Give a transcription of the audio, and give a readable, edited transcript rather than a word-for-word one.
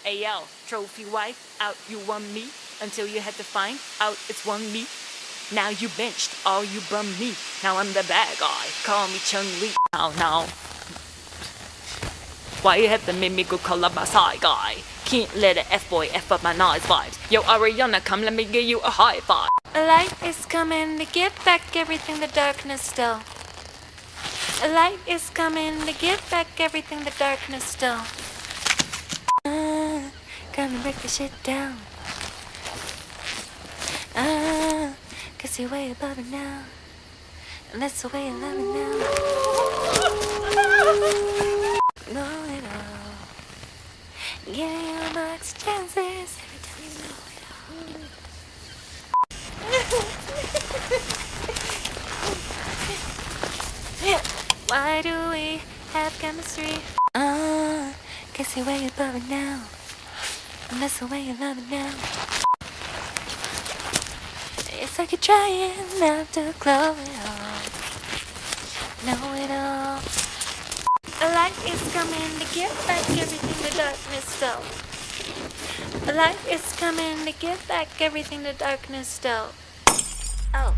Hey yo, trophy wife, out you won me until you had to find out it's one me. Now you benched, all you bum me. Now I'm the bad guy, call me Chung-Li. Now. Why you have to make me go call up my side guy? Can't let an F-boy F up my nice vibes. Yo, Ariana, come let me give you a high five. A light is coming to give back everything the darkness stole. A light is coming to give back everything the darkness stole. Come and break the shit down. Cause you're way above it now. And that's the way you love it now. Know it all. Give you much chances every time you know it all. Why do we have chemistry? Cause you're way above it now. And that's the way you love it now. It's like you're trying not to glow it all. Know it all. A light is coming to give back everything the darkness stole. A light is coming to give back everything the darkness stole. Oh.